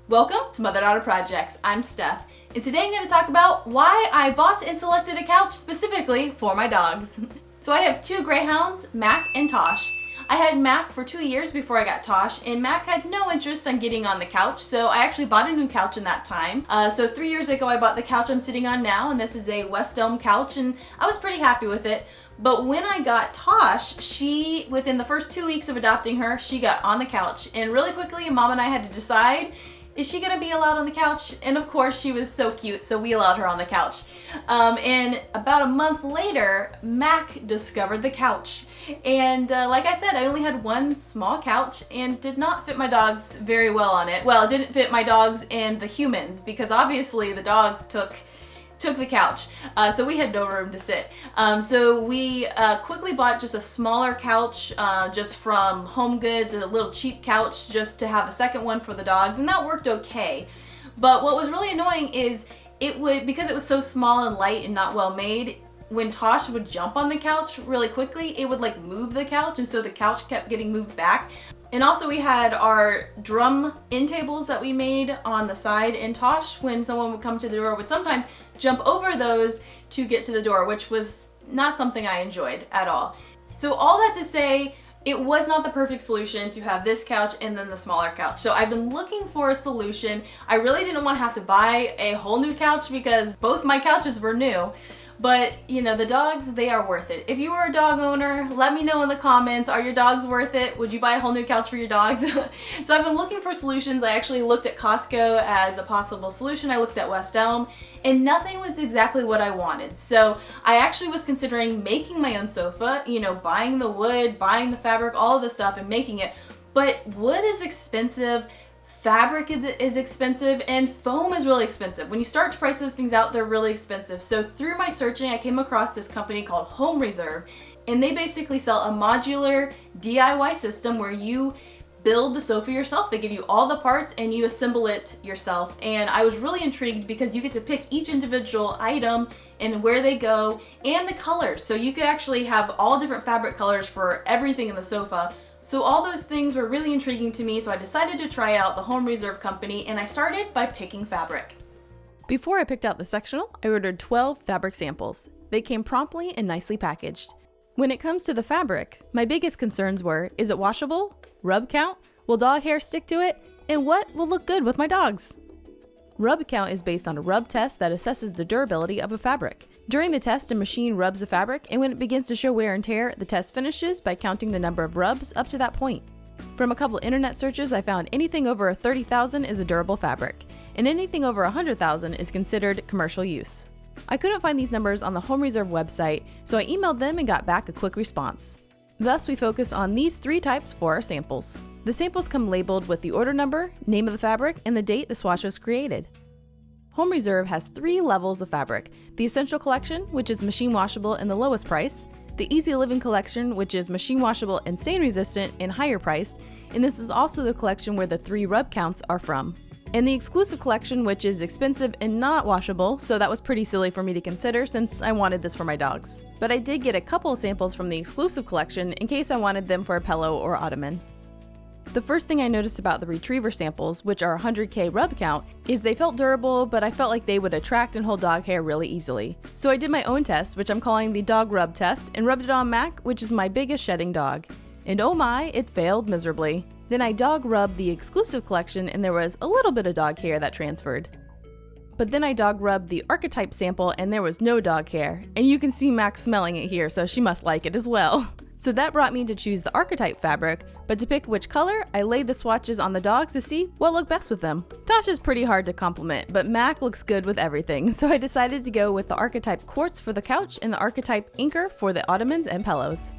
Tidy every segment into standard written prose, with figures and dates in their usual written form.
Welcome to Mother-Daughter Projects. I'm Steph, and today I'm going to talk about why I bought and selected a couch specifically for my dogs. So I have two greyhounds, Mac and Tosh. I had Mac for 2 years before I got Tosh, and Mac had no interest in getting on the couch, so I actually bought a new couch in that time. So 3 years ago I bought the couch I'm sitting on now, and this is a West Elm couch, and I was pretty happy with it. But when I got Tosh, within the first 2 weeks of adopting her, she got on the couch, and really quickly Mom and I had to decide, is she gonna be allowed on the couch? And of course she was so cute, so we allowed her on the couch. And about a month later, Mac discovered the couch. And like I said, I only had one small couch and did not fit my dogs very well on it. Well, it didn't fit my dogs and the humans, because obviously the dogs took the couch, so we had no room to sit. So we quickly bought just a smaller couch just from Home Goods, and a little cheap couch just to have a second one for the dogs, and that worked okay. But what was really annoying is because it was so small and light and not well made, when Tosh would jump on the couch really quickly, it would like move the couch, and so the couch kept getting moved back. And also we had our drum end tables that we made on the side, and Tosh, when someone would come to the door, would sometimes jump over those to get to the door, which was not something I enjoyed at all. So all that to say, it was not the perfect solution to have this couch and then the smaller couch. So I've been looking for a solution. I really didn't want to have to buy a whole new couch because both my couches were new. But, you know, the dogs, they are worth it. If you are a dog owner, let me know in the comments, are your dogs worth it? Would you buy a whole new couch for your dogs? So I've been looking for solutions. I actually looked at Costco as a possible solution. I looked at West Elm, and nothing was exactly what I wanted. So I actually was considering making my own sofa, you know, buying the wood, buying the fabric, all of the stuff and making it. But wood is expensive. Fabric is expensive, and foam is really expensive. When you start to price those things out, they're really expensive. So through my searching, I came across this company called Home Reserve, and they basically sell a modular DIY system where you build the sofa yourself. They give you all the parts and you assemble it yourself. And I was really intrigued because you get to pick each individual item and where they go and the colors. So you could actually have all different fabric colors for everything in the sofa. So all those things were really intriguing to me, so I decided to try out the Home Reserve company, and I started by picking fabric. Before I picked out the sectional, I ordered 12 fabric samples. They came promptly and nicely packaged. When it comes to the fabric, my biggest concerns were, is it washable? Rub count? Will dog hair stick to it? And what will look good with my dogs? Rub count is based on a rub test that assesses the durability of a fabric. During the test, a machine rubs the fabric, and when it begins to show wear and tear, the test finishes by counting the number of rubs up to that point. From a couple internet searches, I found anything over 30,000 is a durable fabric, and anything over 100,000 is considered commercial use. I couldn't find these numbers on the Home Reserve website, so I emailed them and got back a quick response. Thus, we focused on these 3 types for our samples. The samples come labeled with the order number, name of the fabric, and the date the swatch was created. Home Reserve has 3 levels of fabric: the Essential Collection, which is machine washable and the lowest price; the Easy Living Collection, which is machine washable and stain resistant and higher priced, and this is also the collection where the 3 rub counts are from; and the Exclusive Collection, which is expensive and not washable, so that was pretty silly for me to consider since I wanted this for my dogs. But I did get a couple of samples from the Exclusive Collection in case I wanted them for a pillow or ottoman. The first thing I noticed about the Retriever samples, which are 100K rub count, is they felt durable, but I felt like they would attract and hold dog hair really easily. So I did my own test, which I'm calling the dog rub test, and rubbed it on Mac, which is my biggest shedding dog. And oh my, it failed miserably. Then I dog rubbed the Exclusive Collection, and there was a little bit of dog hair that transferred. But then I dog rubbed the Archetype sample, and there was no dog hair. And you can see Mac smelling it here, so she must like it as well. So that brought me to choose the Archetype fabric, but to pick which color, I laid the swatches on the dogs to see what looked best with them. Tosh is pretty hard to compliment, but Mac looks good with everything, so I decided to go with the Archetype Quartz for the couch and the Archetype Inker for the ottomans and pillows.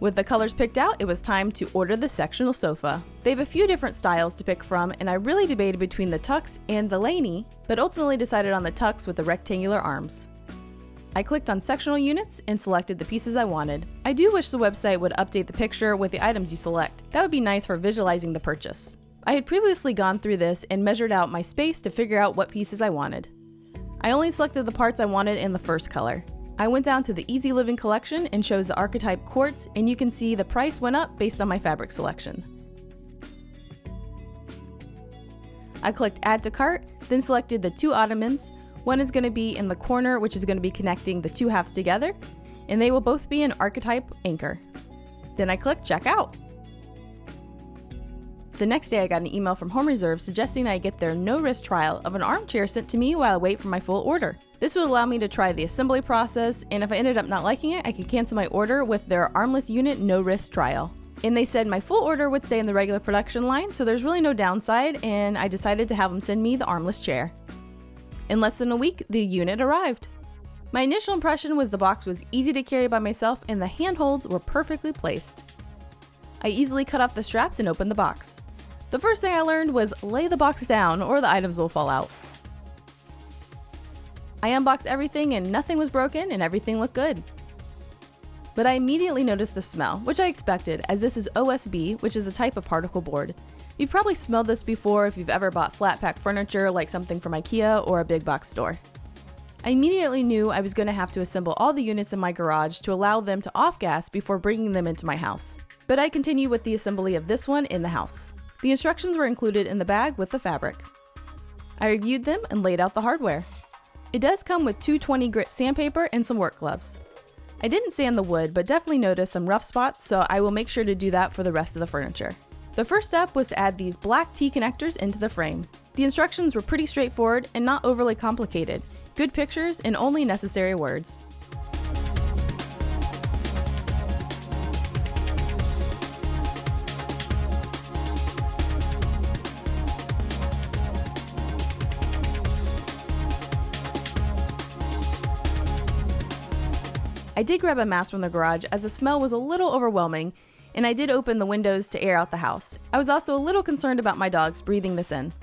With the colors picked out, it was time to order the sectional sofa. They have a few different styles to pick from, and I really debated between the Tux and the Laney, but ultimately decided on the Tux with the rectangular arms. I clicked on sectional units and selected the pieces I wanted. I do wish the website would update the picture with the items you select. That would be nice for visualizing the purchase. I had previously gone through this and measured out my space to figure out what pieces I wanted. I only selected the parts I wanted in the first color. I went down to the Easy Living collection and chose the Archetype Quartz, and you can see the price went up based on my fabric selection. I clicked add to cart, then selected the 2 ottomans. One is going to be in the corner, which is going to be connecting the 2 halves together, and they will both be an archetype anchor. Then I clicked check out. The next day I got an email from Home Reserve suggesting that I get their no-risk trial of an armchair sent to me while I wait for my full order. This would allow me to try the assembly process, and if I ended up not liking it, I could cancel my order with their armless unit no-risk trial. And they said my full order would stay in the regular production line, so there's really no downside, and I decided to have them send me the armless chair. In less than a week, the unit arrived. My initial impression was the box was easy to carry by myself and the handholds were perfectly placed. I easily cut off the straps and opened the box. The first thing I learned was lay the box down or the items will fall out. I unboxed everything and nothing was broken and everything looked good. But I immediately noticed the smell, which I expected, as this is OSB, which is a type of particle board. You've probably smelled this before if you've ever bought flat pack furniture like something from IKEA or a big box store. I immediately knew I was going to have to assemble all the units in my garage to allow them to off-gas before bringing them into my house. But I continued with the assembly of this one in the house. The instructions were included in the bag with the fabric. I reviewed them and laid out the hardware. It does come with 220 grit sandpaper and some work gloves. I didn't sand the wood, but definitely noticed some rough spots, so I will make sure to do that for the rest of the furniture. The first step was to add these black T-connectors into the frame. The instructions were pretty straightforward and not overly complicated. Good pictures and only necessary words. I did grab a mask from the garage as the smell was a little overwhelming, and I did open the windows to air out the house. I was also a little concerned about my dogs breathing this in.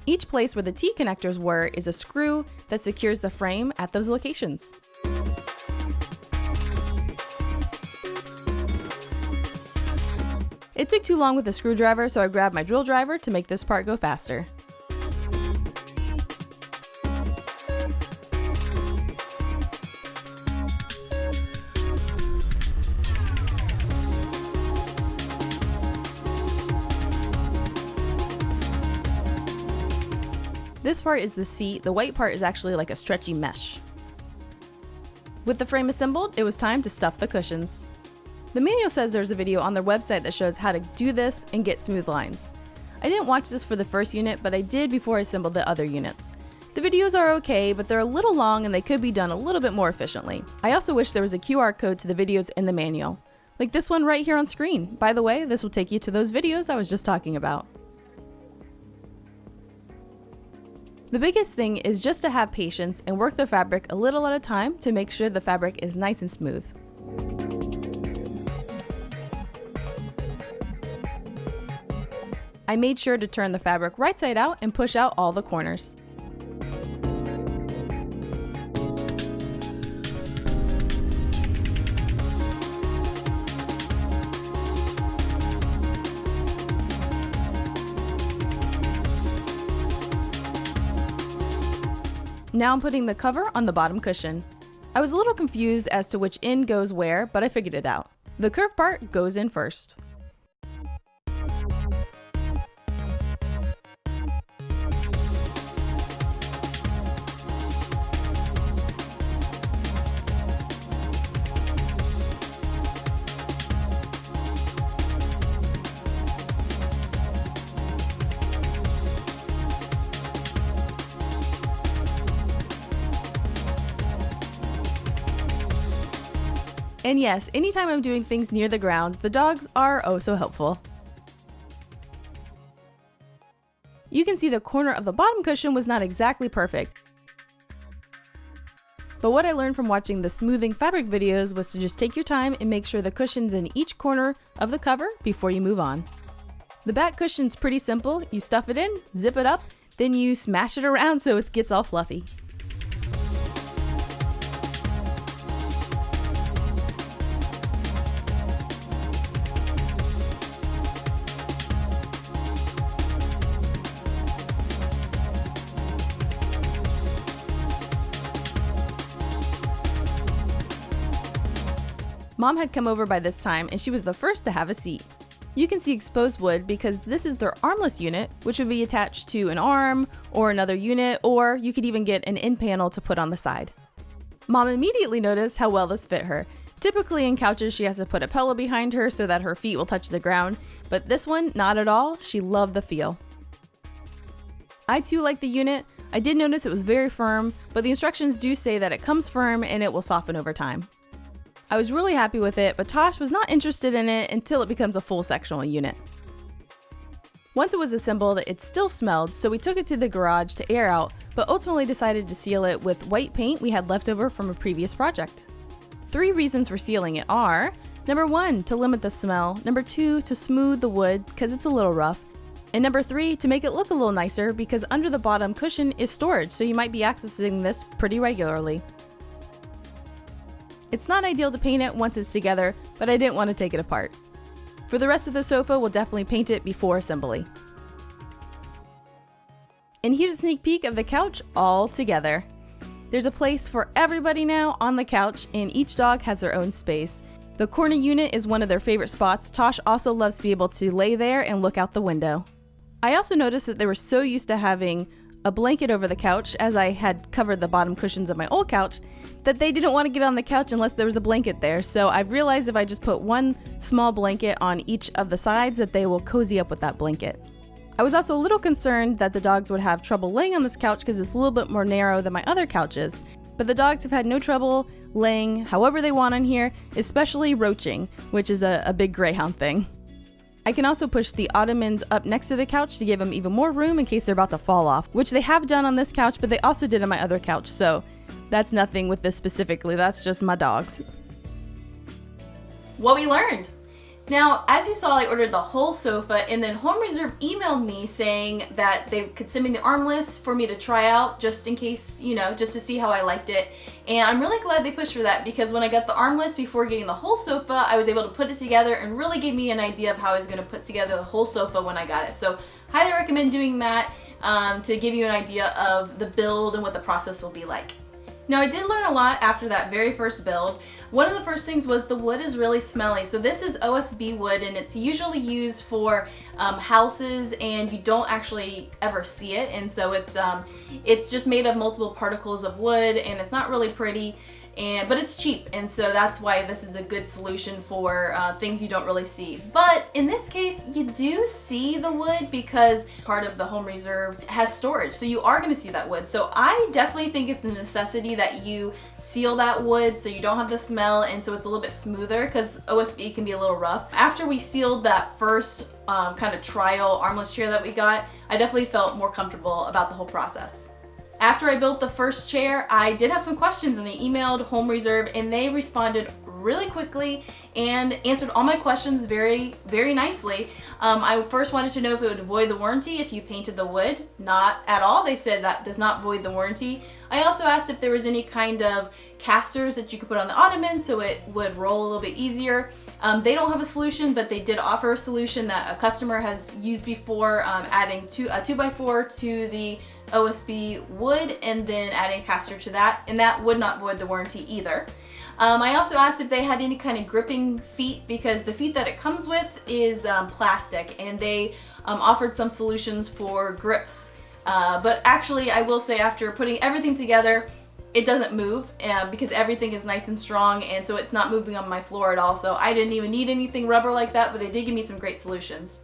Each place where the T-connectors were is a screw that secures the frame at those locations. It took too long with the screwdriver, so I grabbed my drill driver to make this part go faster. This part is the seat, the white part is actually like a stretchy mesh. With the frame assembled, it was time to stuff the cushions. The manual says there's a video on their website that shows how to do this and get smooth lines. I didn't watch this for the first unit, but I did before I assembled the other units. The videos are okay, but they're a little long and they could be done a little bit more efficiently. I also wish there was a QR code to the videos in the manual, like this one right here on screen. By the way, this will take you to those videos I was just talking about. The biggest thing is just to have patience and work the fabric a little at a time to make sure the fabric is nice and smooth. I made sure to turn the fabric right side out and push out all the corners. Now I'm putting the cover on the bottom cushion. I was a little confused as to which end goes where, but I figured it out. The curved part goes in first. And yes, anytime I'm doing things near the ground, the dogs are oh so helpful. You can see the corner of the bottom cushion was not exactly perfect. But what I learned from watching the smoothing fabric videos was to just take your time and make sure the cushion's in each corner of the cover before you move on. The back cushion's pretty simple. You stuff it in, zip it up, then you smash it around so it gets all fluffy. Mom had come over by this time and she was the first to have a seat. You can see exposed wood because this is their armless unit, which would be attached to an arm or another unit, or you could even get an end panel to put on the side. Mom immediately noticed how well this fit her. Typically in couches, she has to put a pillow behind her so that her feet will touch the ground, but this one, not at all. She loved the feel. I too like the unit. I did notice it was very firm, but the instructions do say that it comes firm and it will soften over time. I was really happy with it, but Tosh was not interested in it until it becomes a full sectional unit. Once it was assembled, it still smelled, so we took it to the garage to air out, but ultimately decided to seal it with white paint we had left over from a previous project. 3 reasons for sealing it are: number 1, to limit the smell, number 2, to smooth the wood because it's a little rough, and number 3, to make it look a little nicer because under the bottom cushion is storage, so you might be accessing this pretty regularly. It's not ideal to paint it once it's together, but I didn't want to take it apart. For the rest of the sofa, we'll definitely paint it before assembly. And here's a sneak peek of the couch all together. There's a place for everybody now on the couch, and each dog has their own space. The corner unit is one of their favorite spots. Tosh also loves to be able to lay there and look out the window. I also noticed that they were so used to having a blanket over the couch, as I had covered the bottom cushions of my old couch, that they didn't want to get on the couch unless there was a blanket there. So I've realized if I just put one small blanket on each of the sides, that they will cozy up with that blanket. I was also a little concerned that the dogs would have trouble laying on this couch because it's a little bit more narrow than my other couches, but the dogs have had no trouble laying however they want on here, especially roaching, which is a big greyhound thing. I can also push the ottomans up next to the couch to give them even more room in case they're about to fall off, which they have done on this couch, but they also did on my other couch, so that's nothing with this specifically, that's just my dogs. What we learned. Now, as you saw, I ordered the whole sofa, and then Home Reserve emailed me saying that they could send me the armless for me to try out just in case, just to see how I liked it. And I'm really glad they pushed for that because when I got the armless before getting the whole sofa, I was able to put it together and really gave me an idea of how I was going to put together the whole sofa when I got it. So highly recommend doing that to give you an idea of the build and what the process will be like. Now, I did learn a lot after that very first build. One of the first things was the wood is really smelly. So this is OSB wood, and it's usually used for houses, and you don't actually ever see it. And so it's just made of multiple particles of wood, and it's not really pretty. But it's cheap, and so that's why this is a good solution for things you don't really see. But in this case, you do see the wood because part of the Home Reserve has storage, so you are going to see that wood. So I definitely think it's a necessity that you seal that wood so you don't have the smell, and so it's a little bit smoother because OSB can be a little rough. After we sealed that first kind of trial armless chair that we got, I definitely felt more comfortable about the whole process. After I built the first chair, I did have some questions, and I emailed Home Reserve, and they responded really quickly and answered all my questions very, very nicely. I first wanted to know if it would void the warranty if you painted the wood. Not at all. They said that does not void the warranty. I also asked if there was any kind of casters that you could put on the ottoman so it would roll a little bit easier. They don't have a solution, but they did offer a solution that a customer has used before, adding a 2x4 to the OSB wood and then adding a caster to that, and that would not void the warranty either. I also asked if they had any kind of gripping feet because the feet that it comes with is plastic, and they offered some solutions for grips. But actually, I will say after putting everything together, it doesn't move because everything is nice and strong, and so it's not moving on my floor at all. So I didn't even need anything rubber like that, but they did give me some great solutions.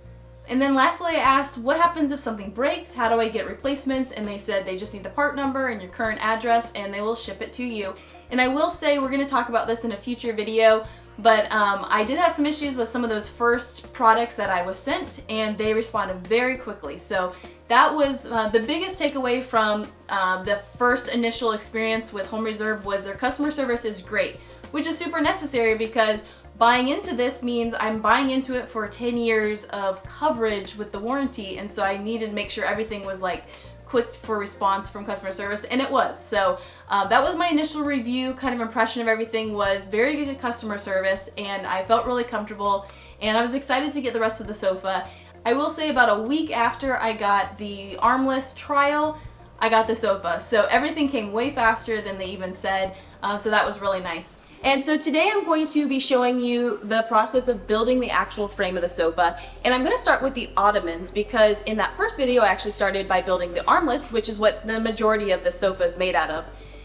And then lastly, I asked, what happens if something breaks? How do I get replacements? And they said they just need the part number and your current address, and they will ship it to you. And I will say, we're going to talk about this in a future video, but I did have some issues with some of those first products that I was sent, and they responded very quickly. So that was the biggest takeaway from the first initial experience with Home Reserve was their customer service is great, which is super necessary because buying into this means I'm buying into it for 10 years of coverage with the warranty, and so I needed to make sure everything was like quick for response from customer service, and it was. So that was my initial review, kind of impression of everything was very good customer service, and I felt really comfortable, and I was excited to get the rest of the sofa. I will say about a week after I got the armless trial, I got the sofa. So everything came way faster than they even said, so that was really nice. And so today I'm going to be showing you the process of building the actual frame of the sofa. And I'm going to start with the ottomans because in that first video I actually started by building the armrest, which is what the majority of the sofa is made out of.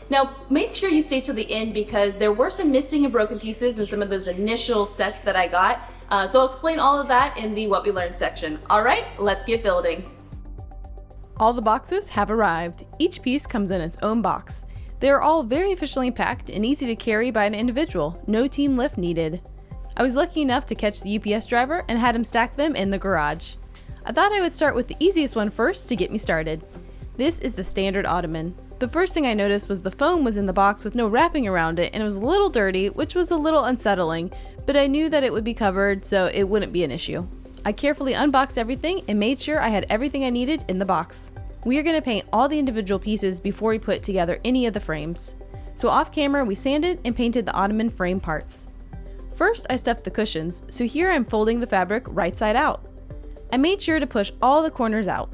Now make sure you stay till the end because there were some missing and broken pieces in some of those initial sets that I got. So I'll explain all of that in the What We Learned section. Alright, let's get building. All the boxes have arrived. Each piece comes in its own box. They are all very efficiently packed and easy to carry by an individual. No team lift needed. I was lucky enough to catch the UPS driver and had him stack them in the garage. I thought I would start with the easiest one first to get me started. This is the standard ottoman. The first thing I noticed was the foam was in the box with no wrapping around it and it was a little dirty, which was a little unsettling, but I knew that it would be covered so it wouldn't be an issue. I carefully unboxed everything and made sure I had everything I needed in the box. We are going to paint all the individual pieces before we put together any of the frames. So off camera we sanded and painted the ottoman frame parts. First I stuffed the cushions, so here I'm folding the fabric right side out. I made sure to push all the corners out.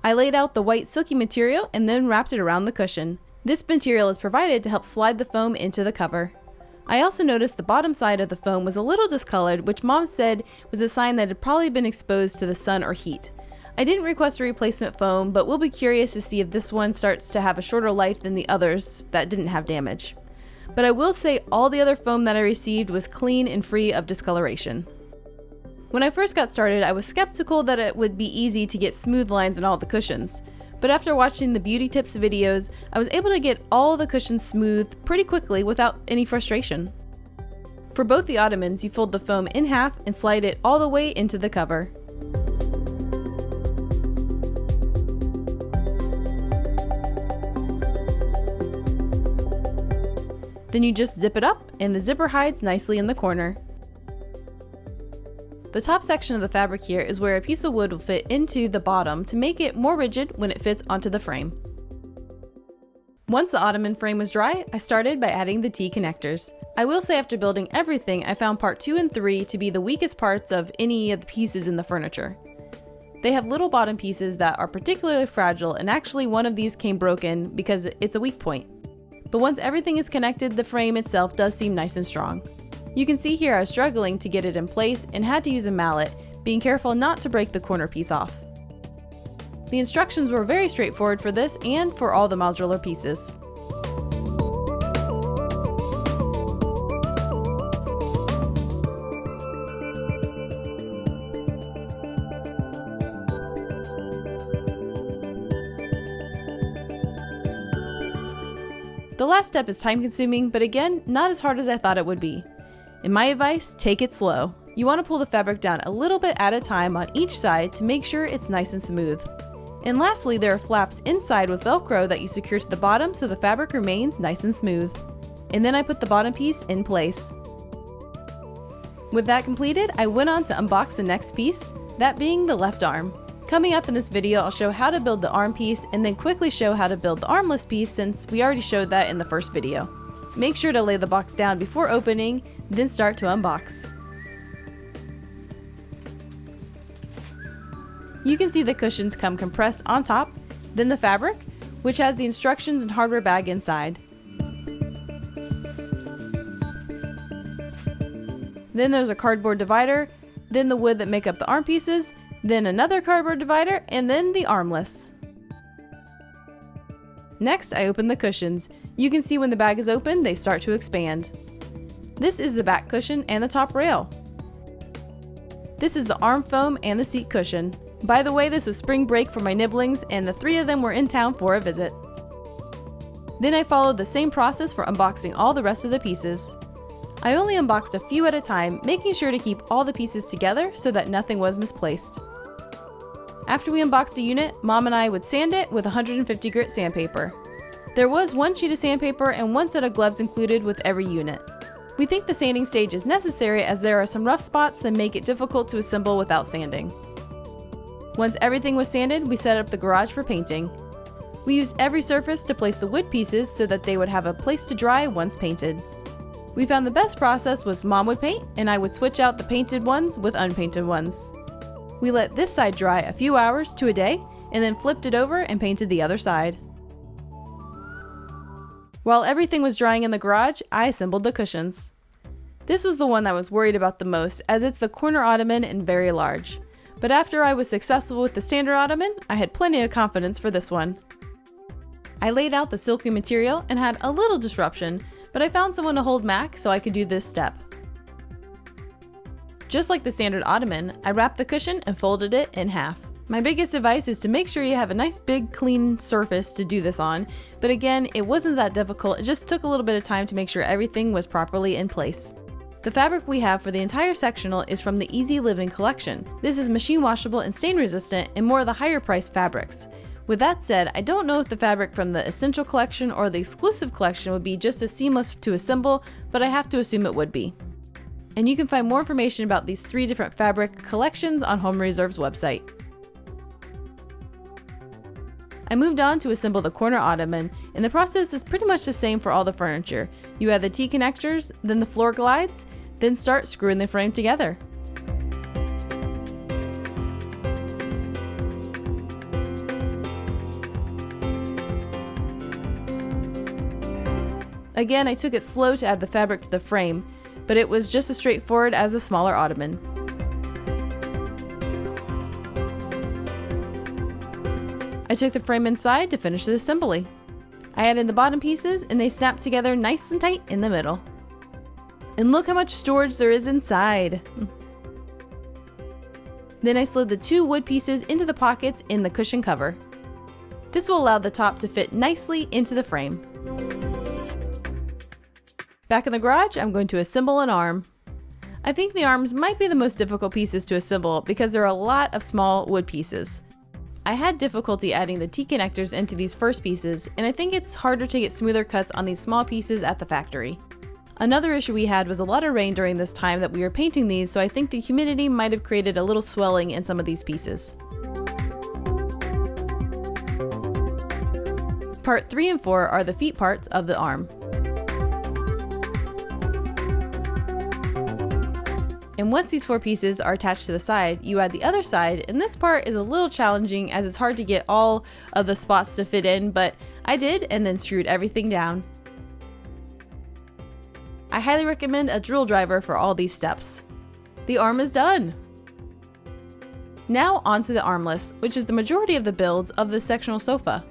I laid out the white silky material and then wrapped it around the cushion. This material is provided to help slide the foam into the cover. I also noticed the bottom side of the foam was a little discolored, which Mom said was a sign that it had probably been exposed to the sun or heat. I didn't request a replacement foam, but we'll be curious to see if this one starts to have a shorter life than the others that didn't have damage. But I will say all the other foam that I received was clean and free of discoloration. When I first got started, I was skeptical that it would be easy to get smooth lines on all the cushions. But after watching the beauty tips videos, I was able to get all the cushions smooth pretty quickly without any frustration. For both the ottomans, you fold the foam in half and slide it all the way into the cover. Then you just zip it up and the zipper hides nicely in the corner. The top section of the fabric here is where a piece of wood will fit into the bottom to make it more rigid when it fits onto the frame. Once the ottoman frame was dry, I started by adding the T-connectors. I will say after building everything, I found part 2 and 3 to be the weakest parts of any of the pieces in the furniture. They have little bottom pieces that are particularly fragile, and actually one of these came broken because it's a weak point. But once everything is connected, the frame itself does seem nice and strong. You can see here I was struggling to get it in place and had to use a mallet, being careful not to break the corner piece off. The instructions were very straightforward for this and for all the modular pieces. The last step is time consuming, but again, not as hard as I thought it would be. In my advice, take it slow. You want to pull the fabric down a little bit at a time on each side to make sure it's nice and smooth. And lastly, there are flaps inside with Velcro that you secure to the bottom so the fabric remains nice and smooth. And then I put the bottom piece in place. With that completed, I went on to unbox the next piece, that being the left arm. Coming up in this video, I'll show how to build the arm piece and then quickly show how to build the armless piece since we already showed that in the first video. Make sure to lay the box down before opening, then start to unbox. You can see the cushions come compressed on top, then the fabric, which has the instructions and hardware bag inside. Then there's a cardboard divider, then the wood that make up the arm pieces, then another cardboard divider, and then the armless. Next, I open the cushions. You can see when the bag is open, they start to expand. This is the back cushion and the top rail. This is the arm foam and the seat cushion. By the way, this was spring break for my nibblings and the 3 of them were in town for a visit. Then I followed the same process for unboxing all the rest of the pieces. I only unboxed a few at a time, making sure to keep all the pieces together so that nothing was misplaced. After we unboxed a unit, Mom and I would sand it with 150 grit sandpaper. There was 1 sheet of sandpaper and 1 set of gloves included with every unit. We think the sanding stage is necessary as there are some rough spots that make it difficult to assemble without sanding. Once everything was sanded, we set up the garage for painting. We used every surface to place the wood pieces so that they would have a place to dry once painted. We found the best process was Mom would paint and I would switch out the painted ones with unpainted ones. We let this side dry a few hours to a day and then flipped it over and painted the other side. While everything was drying in the garage, I assembled the cushions. This was the one I was worried about the most, as it's the corner ottoman and very large. But after I was successful with the standard ottoman, I had plenty of confidence for this one. I laid out the silky material and had a little disruption, but I found someone to hold Mac so I could do this step. Just like the standard ottoman, I wrapped the cushion and folded it in half. My biggest advice is to make sure you have a nice big clean surface to do this on, but again, it wasn't that difficult, it just took a little bit of time to make sure everything was properly in place. The fabric we have for the entire sectional is from the Easy Living collection. This is machine washable and stain resistant and more of the higher priced fabrics. With that said, I don't know if the fabric from the Essential collection or the Exclusive collection would be just as seamless to assemble, but I have to assume it would be. And you can find more information about these 3 different fabric collections on Home Reserve's website. I moved on to assemble the corner ottoman, and the process is pretty much the same for all the furniture. You add the T-connectors, then the floor glides, then start screwing the frame together. Again, I took it slow to add the fabric to the frame, but it was just as straightforward as a smaller ottoman. I took the frame inside to finish the assembly. I added the bottom pieces and they snapped together nice and tight in the middle. And look how much storage there is inside. Then I slid the 2 wood pieces into the pockets in the cushion cover. This will allow the top to fit nicely into the frame. Back in the garage, I'm going to assemble an arm. I think the arms might be the most difficult pieces to assemble because there are a lot of small wood pieces. I had difficulty adding the T-connectors into these first pieces, and I think it's harder to get smoother cuts on these small pieces at the factory. Another issue we had was a lot of rain during this time that we were painting these, so I think the humidity might have created a little swelling in some of these pieces. Part 3 and 4 are the feet parts of the arm. And once these 4 pieces are attached to the side, you add the other side, and this part is a little challenging as it's hard to get all of the spots to fit in, but I did and then screwed everything down. I highly recommend a drill driver for all these steps. The arm is done! Now onto the armless, which is the majority of the builds of the sectional sofa.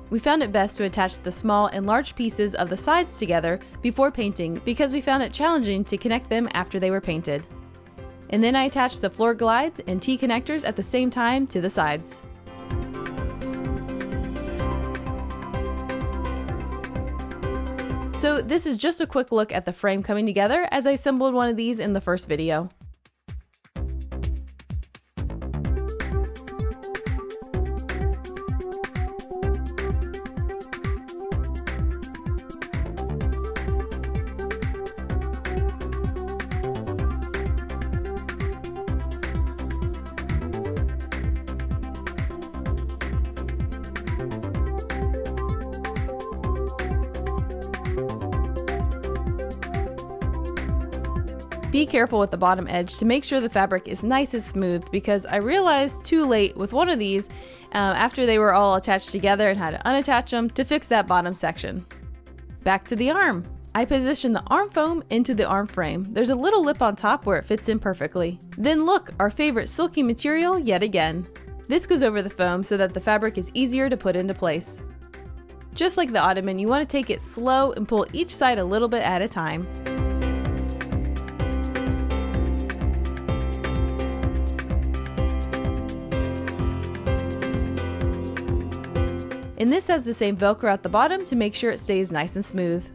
We found it best to attach the small and large pieces of the sides together before painting because we found it challenging to connect them after they were painted. And then I attached the floor glides and T-connectors at the same time to the sides. So this is just a quick look at the frame coming together as I assembled one of these in the first video. Be careful with the bottom edge to make sure the fabric is nice and smooth because I realized too late with one of these after they were all attached together and had to unattach them to fix that bottom section. Back to the arm. I positioned the arm foam into the arm frame. There's a little lip on top where it fits in perfectly. Then look, our favorite silky material yet again. This goes over the foam so that the fabric is easier to put into place. Just like the ottoman, you want to take it slow and pull each side a little bit at a time. And this has the same Velcro at the bottom to make sure it stays nice and smooth.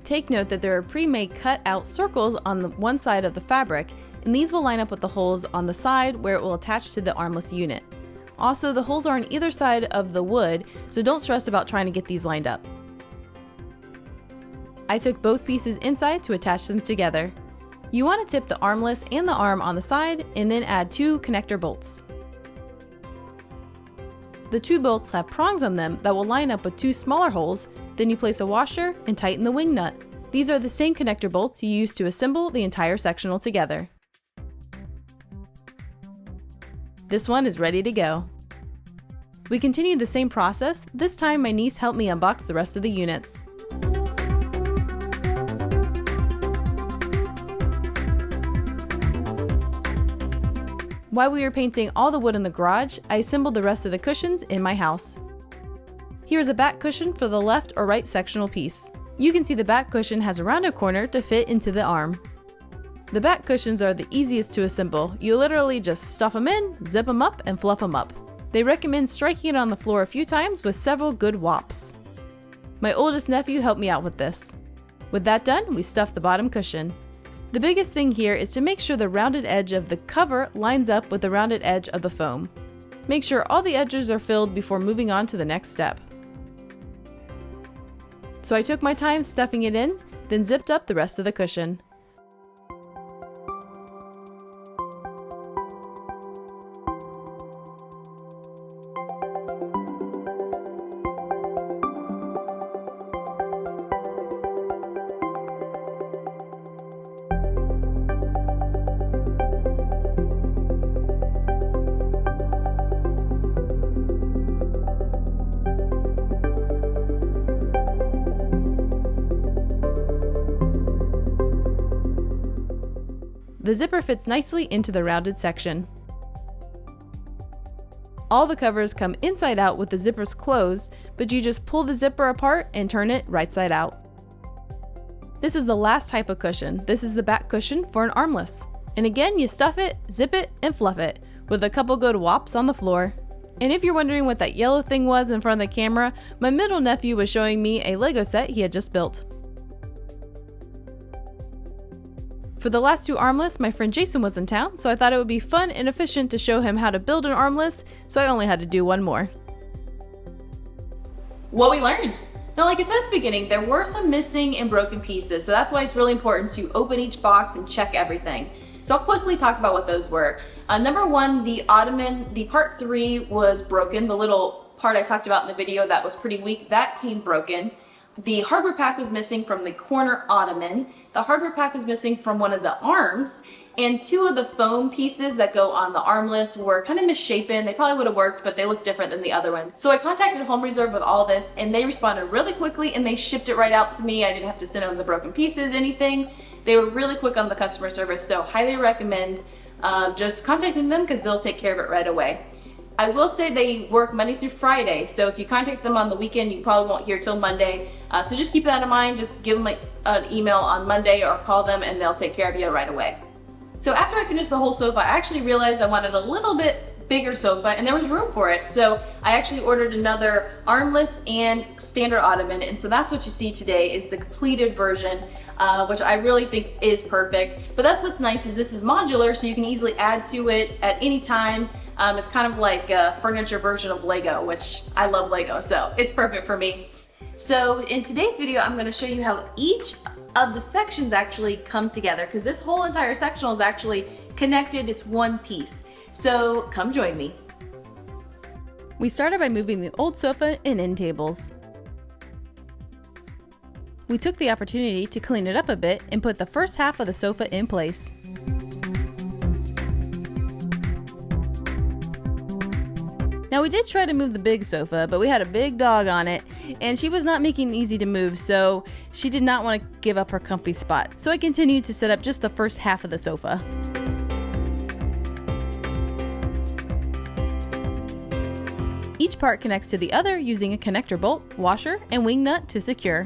Take note that there are pre-made cut out circles on the one side of the fabric, and these will line up with the holes on the side where it will attach to the armless unit. Also, the holes are on either side of the wood, so don't stress about trying to get these lined up. I took both pieces inside to attach them together. You want to tip the armless and the arm on the side and then add 2 connector bolts. The 2 bolts have prongs on them that will line up with 2 smaller holes, then you place a washer and tighten the wing nut. These are the same connector bolts you use to assemble the entire sectional together. This one is ready to go. We continued the same process. This time my niece helped me unbox the rest of the units. While we were painting all the wood in the garage, I assembled the rest of the cushions in my house. Here's a back cushion for the left or right sectional piece. You can see the back cushion has a rounded corner to fit into the arm. The back cushions are the easiest to assemble. You literally just stuff them in, zip them up, and fluff them up. They recommend striking it on the floor a few times with several good whops. My oldest nephew helped me out with this. With that done, we stuffed the bottom cushion. The biggest thing here is to make sure the rounded edge of the cover lines up with the rounded edge of the foam. Make sure all the edges are filled before moving on to the next step. So I took my time stuffing it in, then zipped up the rest of the cushion. The zipper fits nicely into the rounded section. All the covers come inside out with the zippers closed, but you just pull the zipper apart and turn it right side out. This is the last type of cushion. This is the back cushion for an armless. And again, you stuff it, zip it, and fluff it, with a couple good whops on the floor. And if you're wondering what that yellow thing was in front of the camera, my middle nephew was showing me a Lego set he had just built. For the last two armless, my friend Jason was in town, so I thought it would be fun and efficient to show him how to build an armless, so I only had to do one more. What we learned. Now, like I said at the beginning, there were some missing and broken pieces, so that's why it's really important to open each box and check everything. So I'll quickly talk about what those were. Number one, the ottoman, the part 3 was broken. The little part I talked about in the video that was pretty weak, that came broken. The hardware pack was missing from the corner ottoman. The hardware pack was missing from one of the arms, and 2 of the foam pieces that go on the armless were kind of misshapen. They probably would have worked, but they look different than the other ones. So I contacted Home Reserve with all this, and they responded really quickly, and they shipped it right out to me. I didn't have to send them the broken pieces, anything. They were really quick on the customer service, so highly recommend just contacting them because they'll take care of it right away. I will say they work Monday through Friday, so if you contact them on the weekend, you probably won't hear till Monday. So just keep that in mind. Just give them an email on Monday or call them and they'll take care of you right away. So after I finished the whole sofa, I actually realized I wanted a little bit bigger sofa and there was room for it. So I actually ordered another armless and standard ottoman, and so that's what you see today is the completed version, which I really think is perfect. But that's what's nice is this is modular, so you can easily add to it at any time. It's kind of like a furniture version of Lego, which I love Lego, so it's perfect for me. So in today's video, I'm going to show you how each of the sections actually come together, because this whole entire sectional is actually connected. It's one piece. So come join me. We started by moving the old sofa and end tables. We took the opportunity to clean it up a bit and put the first half of the sofa in place. Now we did try to move the big sofa, but we had a big dog on it and she was not making it easy to move, so she did not want to give up her comfy spot. So I continued to set up just the first half of the sofa. Each part connects to the other using a connector bolt, washer, and wing nut to secure.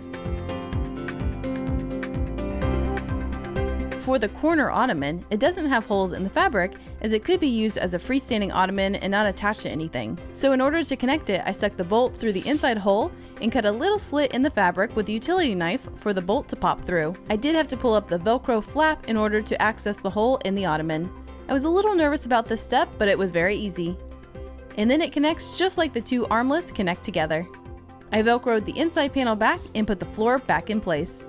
For the corner ottoman, it doesn't have holes in the fabric as it could be used as a freestanding ottoman and not attached to anything. So in order to connect it, I stuck the bolt through the inside hole and cut a little slit in the fabric with a utility knife for the bolt to pop through. I did have to pull up the Velcro flap in order to access the hole in the ottoman. I was a little nervous about this step, but it was very easy. And then it connects just like the two armless connect together. I Velcroed the inside panel back and put the floor back in place.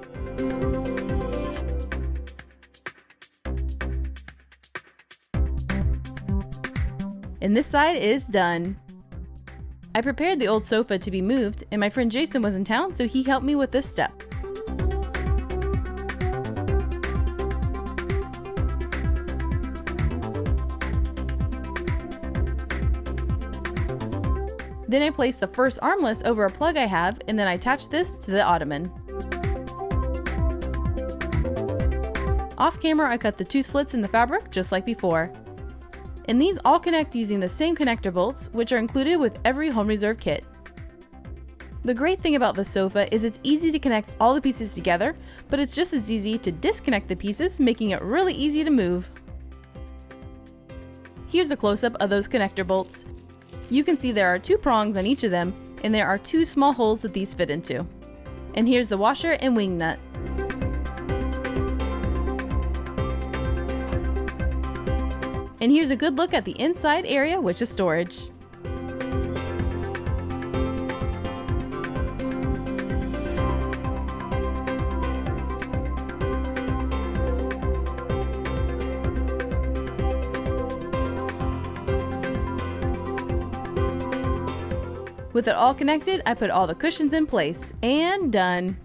And this side is done. I prepared the old sofa to be moved, and my friend Jason was in town, so he helped me with this step. Then I place the first armrest over a plug I have, and then I attach this to the ottoman. Off camera, I cut the 2 slits in the fabric just like before. And these all connect using the same connector bolts, which are included with every home reserve kit. The great thing about the sofa is it's easy to connect all the pieces together, but it's just as easy to disconnect the pieces, making it really easy to move. Here's a close-up of those connector bolts. You can see there are 2 prongs on each of them, and there are 2 small holes that these fit into. And here's the washer and wing nut. And here's a good look at the inside area, which is storage. With it all connected, I put all the cushions in place, and done.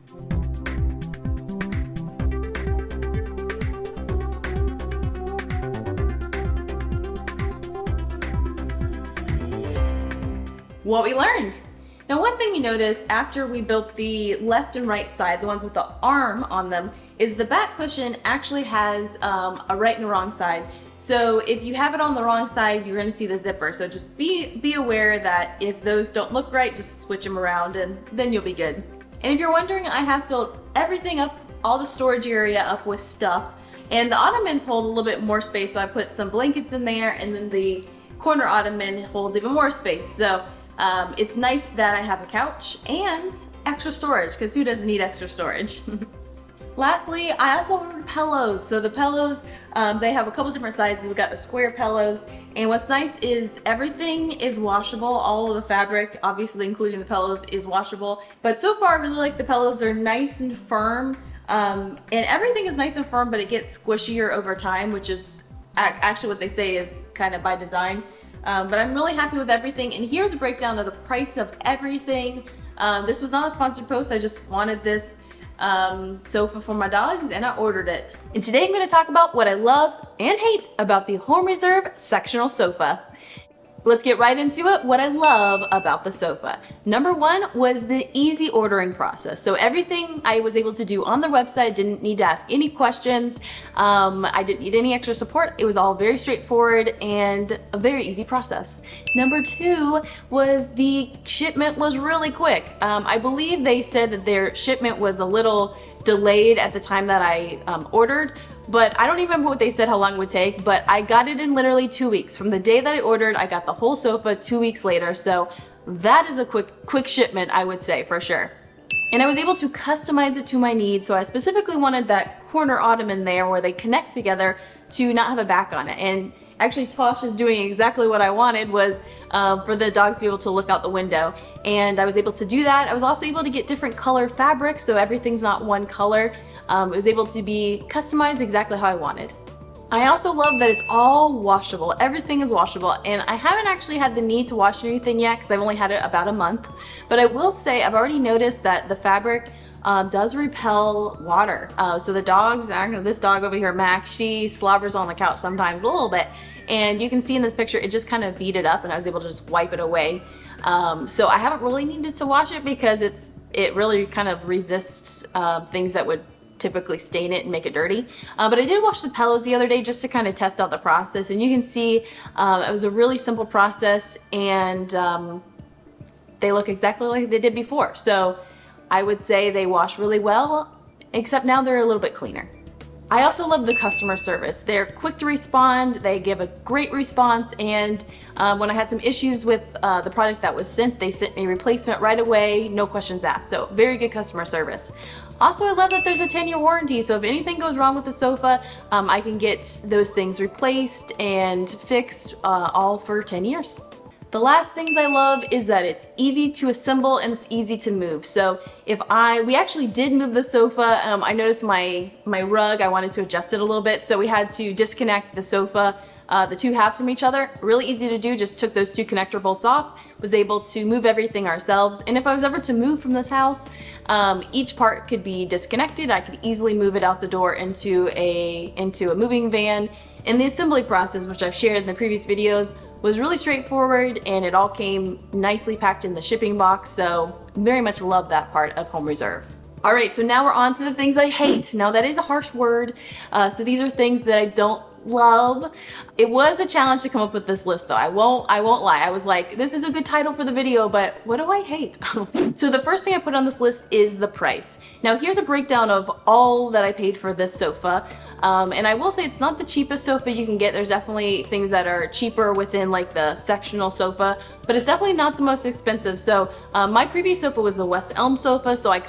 What we learned. Now, one thing we noticed after we built the left and right side, the ones with the arm on them, is the back cushion actually has a right and a wrong side. So if you have it on the wrong side, you're going to see the zipper. So just be aware that if those don't look right, just switch them around and then you'll be good. And if you're wondering, I have filled everything up, all the storage area up with stuff. And the ottomans hold a little bit more space, so I put some blankets in there, and then the corner ottoman holds even more space. So it's nice that I have a couch and extra storage, because who doesn't need extra storage? Lastly, I also ordered pillows. So the pillows, they have a couple different sizes. We've got the square pillows, and what's nice is everything is washable. All of the fabric, obviously including the pillows, is washable. But so far I really like the pillows. They're nice and firm, and everything is nice and firm, but it gets squishier over time, which is actually what they say is kind of by design. But I'm really happy with everything, and here's a breakdown of the price of everything. This was not a sponsored post. I just wanted this sofa for my dogs, and I ordered it. And today I'm going to talk about what I love and hate about the Home Reserve sectional sofa. Let's get right into it. What I love about the sofa. Number 1 was the easy ordering process. So everything I was able to do on the website, didn't need to ask any questions. I didn't need any extra support. It was all very straightforward and a very easy process. Number 2 was the shipment was really quick. I believe they said that their shipment was a little delayed at the time that I ordered. But I don't even remember what they said how long it would take, but I got it in literally 2 weeks. From the day that I ordered, I got the whole sofa 2 weeks later. So that is a quick shipment, I would say, for sure. And I was able to customize it to my needs. So I specifically wanted that corner ottoman there where they connect together to not have a back on it. And actually Tosh is doing exactly what I wanted, was for the dogs to be able to look out the window. And I was able to do that. I was also able to get different color fabrics, so everything's not one color. It was able to be customized exactly how I wanted. I also love that it's all washable. Everything is washable, and I haven't actually had the need to wash anything yet because I've only had it about a month. But I will say I've already noticed that the fabric does repel water. So the dogs, this dog over here, Max, she slobbers on the couch sometimes a little bit. And you can see in this picture, it just kind of beat it up, and I was able to just wipe it away. So I haven't really needed to wash it because it really kind of resists things that would typically stain it and make it dirty. But I did wash the pillows the other day just to kind of test out the process, and you can see it was a really simple process, and they look exactly like they did before. So I would say they wash really well, except now they're a little bit cleaner. I also love the customer service. They're quick to respond, they give a great response, and when I had some issues with the product that was sent, they sent me a replacement right away, no questions asked. So very good customer service. Also, I love that there's a 10-year warranty, so if anything goes wrong with the sofa, I can get those things replaced and fixed all for 10 years. The last things I love is that it's easy to assemble and it's easy to move. So we actually did move the sofa. I noticed my rug, I wanted to adjust it a little bit, so we had to disconnect the sofa the two halves from each other. Really easy to do, just took those two connector bolts off, was able to move everything ourselves. And if I was ever to move from this house, each part could be disconnected. I could easily move it out the door into a moving van. And the assembly process, which I've shared in the previous videos, was really straightforward, and it all came nicely packed in the shipping box, so very much love that part of home reserve. All right, so now we're on to the things I hate. Now that is a harsh word, so these are things that I don't love. It was a challenge to come up with this list though. I won't lie. I was like, this is a good title for the video, but what do I hate? So the first thing I put on this list is the price. Now here's a breakdown of all that I paid for this sofa. And I will say it's not the cheapest sofa you can get. There's definitely things that are cheaper within like the sectional sofa, but it's definitely not the most expensive. So my previous sofa was a West Elm sofa, so I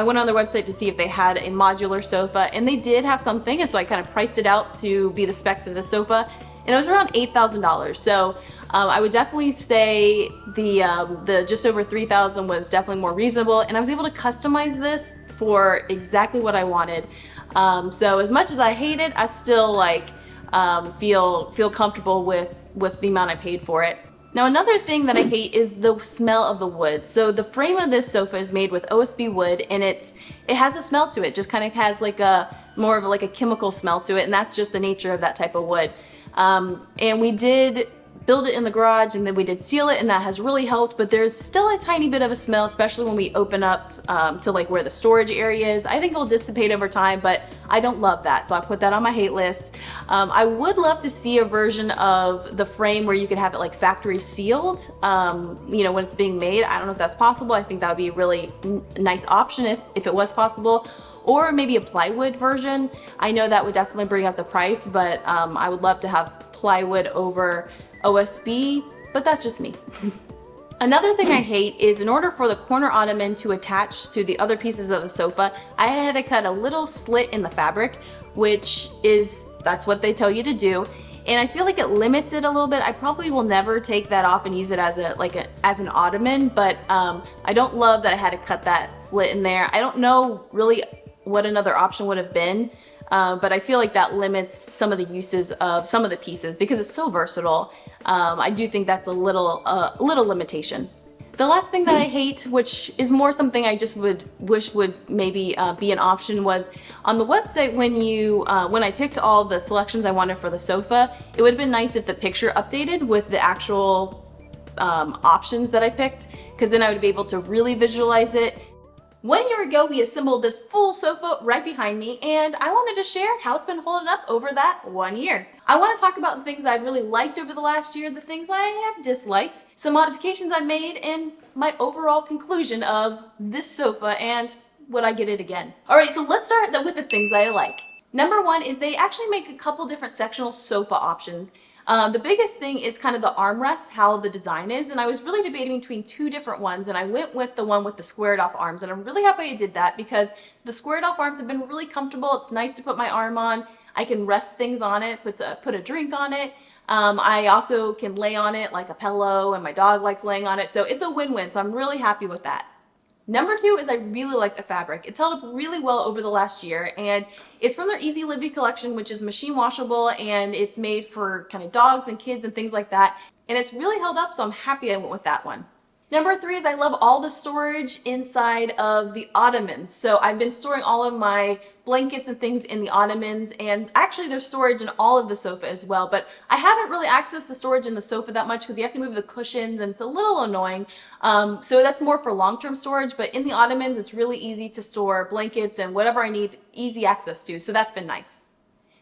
went on their website to see if they had a modular sofa, and they did have something, and so I kind of priced it out to be the specs of the sofa, and it was around $8,000. So I would definitely say the just over $3,000 was definitely more reasonable, and I was able to customize this for exactly what I wanted. So as much as I hate it, I still like feel comfortable with the amount I paid for it. Now another thing that I hate is the smell of the wood. So the frame of this sofa is made with OSB wood, and it has a smell to it. Just kind of has like more of like a chemical smell to it, and that's just the nature of that type of wood. And we did build it in the garage, and then we did seal it, and that has really helped, but there's still a tiny bit of a smell, especially when we open up to like where the storage area is. I think it'll dissipate over time, but I don't love that, so I put that on my hate list. I would love to see a version of the frame where you could have it like factory sealed, you know, when it's being made. I don't know if that's possible. I think that would be a really nice option if it was possible. Or maybe a plywood version. I know that would definitely bring up the price, but I would love to have plywood over OSB, but that's just me. Another thing I hate is in order for the corner ottoman to attach to the other pieces of the sofa, I had to cut a little slit in the fabric, that's what they tell you to do. And I feel like it limits it a little bit. I probably will never take that off and use it as an ottoman, but I don't love that I had to cut that slit in there. I don't know really what another option would have been. But I feel like that limits some of the uses of some of the pieces because it's so versatile. I do think that's a little limitation. The last thing that I hate, which is more something I just wish would maybe be an option, was on the website when I picked all the selections I wanted for the sofa, it would have been nice if the picture updated with the actual options that I picked, because then I would be able to really visualize it. 1 year ago, we assembled this full sofa right behind me, and I wanted to share how it's been holding up over that 1 year. I want to talk about the things I've really liked over the last year, the things I have disliked, some modifications I've made, and my overall conclusion of this sofa and would I get it again. Alright, so let's start with the things I like. Number one is they actually make a couple different sectional sofa options. The biggest thing is kind of the armrest, how the design is, and I was really debating between two different ones, and I went with the one with the squared off arms, and I'm really happy I did that because the squared off arms have been really comfortable. It's nice to put my arm on. I can rest things on it, put a drink on it. I also can lay on it like a pillow, and my dog likes laying on it, so it's a win-win, so I'm really happy with that. Number two is I really like the fabric. It's held up really well over the last year, and it's from their Easy Libby collection, which is machine washable, and it's made for kind of dogs and kids and things like that. And it's really held up, so I'm happy I went with that one. Number three is I love all the storage inside of the ottomans. So I've been storing all of my blankets and things in the ottomans, and actually there's storage in all of the sofa as well, but I haven't really accessed the storage in the sofa that much because you have to move the cushions and it's a little annoying. So that's more for long-term storage, but in the ottomans it's really easy to store blankets and whatever I need easy access to, so that's been nice.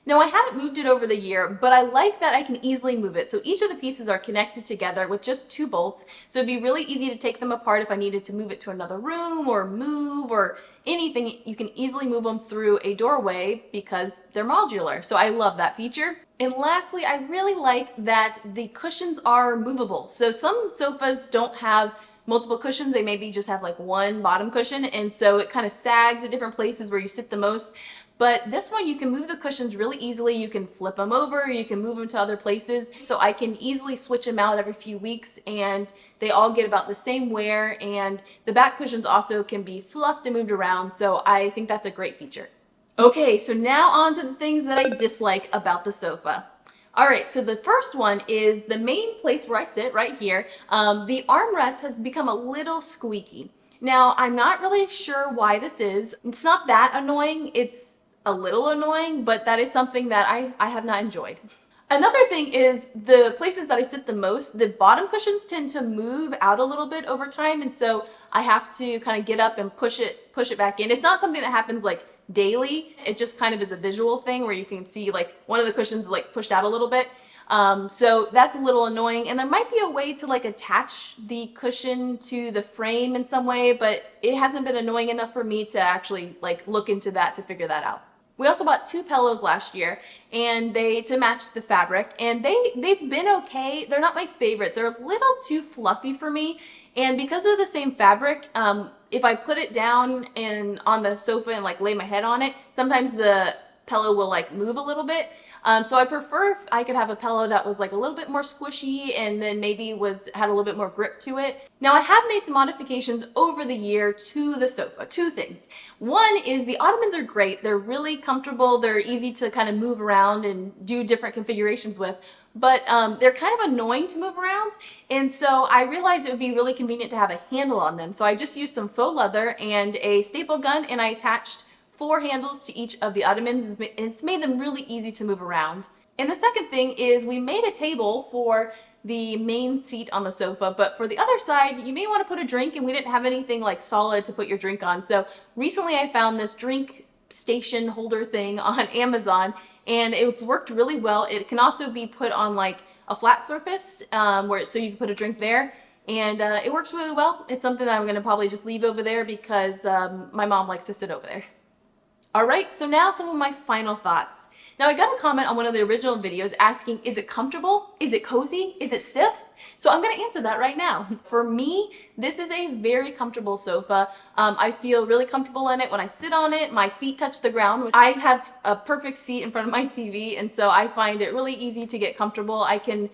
Now I haven't moved it over the year, but I like that I can easily move it. So each of the pieces are connected together with just 2 bolts. So it'd be really easy to take them apart if I needed to move it to another room or move or anything. You can easily move them through a doorway because they're modular. So I love that feature. And lastly, I really like that the cushions are movable. So some sofas don't have multiple cushions. They maybe just have like one bottom cushion, and so it kind of sags at different places where you sit the most. But this one, you can move the cushions really easily. You can flip them over, you can move them to other places. So I can easily switch them out every few weeks, and they all get about the same wear, and the back cushions also can be fluffed and moved around. So I think that's a great feature. Okay, so now on to the things that I dislike about the sofa. All right, so the first one is the main place where I sit right here. The armrest has become a little squeaky. Now, I'm not really sure why this is. It's not that annoying. It's a little annoying, but that is something that I have not enjoyed. Another thing is the places that I sit the most, the bottom cushions tend to move out a little bit over time, and so I have to kind of get up and push it back in. It's not something that happens like daily. It just kind of is a visual thing where you can see like one of the cushions is like pushed out a little bit. So that's a little annoying, and there might be a way to like attach the cushion to the frame in some way, but it hasn't been annoying enough for me to actually like look into that to figure that out. We also bought 2 pillows last year, and to match the fabric, and they've been okay. They're not my favorite. They're a little too fluffy for me, and because they're the same fabric, if I put it down and on the sofa and like lay my head on it, sometimes the pillow will like move a little bit. So I prefer if I could have a pillow that was like a little bit more squishy and then maybe had a little bit more grip to it. Now I have made some modifications over the year to the sofa. 2 things. One is the ottomans are great. They're really comfortable. They're easy to kind of move around and do different configurations with, but they're kind of annoying to move around. And so I realized it would be really convenient to have a handle on them. So I just used some faux leather and a staple gun, and I attached 4 handles to each of the ottomans. It's made them really easy to move around. And the second thing is we made a table for the main seat on the sofa, but for the other side, you may want to put a drink, and we didn't have anything like solid to put your drink on. So recently I found this drink station holder thing on Amazon, and it's worked really well. It can also be put on like a flat surface so you can put a drink there. And it works really well. It's something that I'm going to probably just leave over there because my mom likes to sit over there. Alright, so now some of my final thoughts. Now I got a comment on one of the original videos asking, is it comfortable? Is it cozy? Is it stiff? So I'm going to answer that right now. For me, this is a very comfortable sofa. I feel really comfortable in it. When I sit on it, my feet touch the ground. I have a perfect seat in front of my TV, and so I find it really easy to get comfortable. I can